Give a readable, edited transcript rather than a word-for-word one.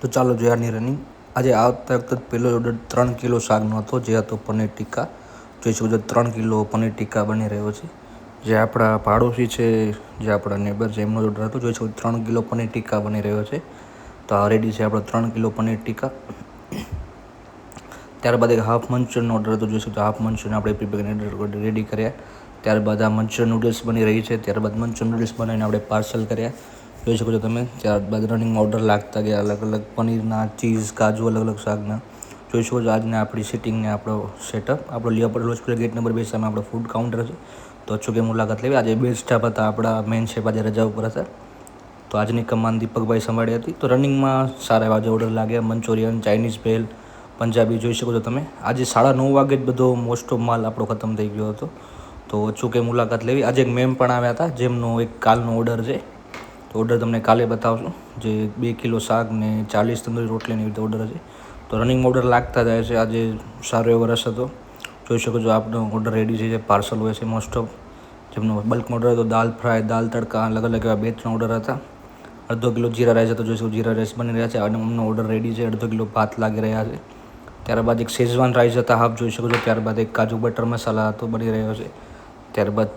તો ચાલો જોઈએ આની રનિંગ. આજે આવતા વખતે પહેલો ઓર્ડર 3 કિલો શાકનો હતો, જે હતો પનીર ટિક્કા. જોઈ શકો છો 3 કિલો પનીર ટિક્કા બની રહ્યો છે. જે આપણા પાડોશી છે, જે આપણા નેબર છે, એમનો ઓર્ડર હતો. જોઈ શકો 3 કિલો પનીર ટિક્કા બની રહ્યો છે. તો આ રેડી છે આપણો 3 કિલો પનીર ટિક્કા. ત્યારબાદ એક હાફ મંચુરિયનનો ઓર્ડર હતો. જોઈ શકો છો હાફ મંચુરિયન આપણે પ્રિપેર રેડી કર્યા. ત્યારબાદ આ મંચુરિયન નૂડલ્સ બની રહી છે. ત્યારબાદ મંચુરિયન નૂડલ્સ બનાવીને આપણે પાર્સલ કર્યા. જોઈ શકો છો તમે. ત્યારબાદ રનિંગમાં ઓર્ડર લાગતા ગયા અલગ અલગ પનીરના, ચીઝ, કાજુ, અલગ અલગ શાકના. જોઈ શકો છો આજને આપણી સિટિંગને આપણો સેટઅપ. આપણો લિયા પટેલ હોસ્પિટલ ગેટ નંબર 2 સામે આપણો ફૂડ કાઉન્ટર છે. તો અચૂકે મુલાકાત લેવી. આજે બે સ્ટાફ હતા આપણા, મેન શેફ આજે રજા ઉપર હતા. તો આજની કમાન દીપકભાઈ સંભાળી હતી. તો રનિંગમાં સારા એવા જે ઓર્ડર લાગ્યા, મંચુરિયન, ચાઇનીઝ ભેલ, પંજાબી. જોઈ શકો છો તમે. આજે 9:30 વાગે જ બધો મોસ્ટ ઓફ માલ આપણો ખતમ થઈ ગયો હતો. તો અચૂકે મુલાકાત લેવી. આજે એક મેમ પણ આવ્યા હતા, જેમનો એક કાલનો ઓર્ડર છે. તો ઓર્ડર તમને કાલે બતાવશું. જે 2 કિલો શાક ને 40 તંદૂરી રોટલીની રીતે ઓર્ડર છે. તો રનિંગ ઓર્ડર લાગતા જાય છે. આજે સારો એવો રસ હતો. જોઈ શકો છો આપનો ઓર્ડર રેડી છે. પાર્સલ હોય છે મોસ્ટ ઓફ. જેમનો બલ્કમાં ઓર્ડર હતો દાલ ફ્રાય, દાલ તડકા, અલગ અલગ એવા 2-3 ઓર્ડર હતા. 1/2 કિલો જીરા રાઈસ હતો. જોઈ શકો જીરા રાઈસ બની રહ્યા છે અને અમનો ઓર્ડર રેડી છે. 1/2 કિલો ભાત લાગી રહ્યા છે. ત્યારબાદ એક શેઝવાન રાઈસ હતા હાફ. જોઈ શકો છો. ત્યારબાદ એક કાજુ બટર મસાલા હતો બની રહ્યો છે. ત્યારબાદ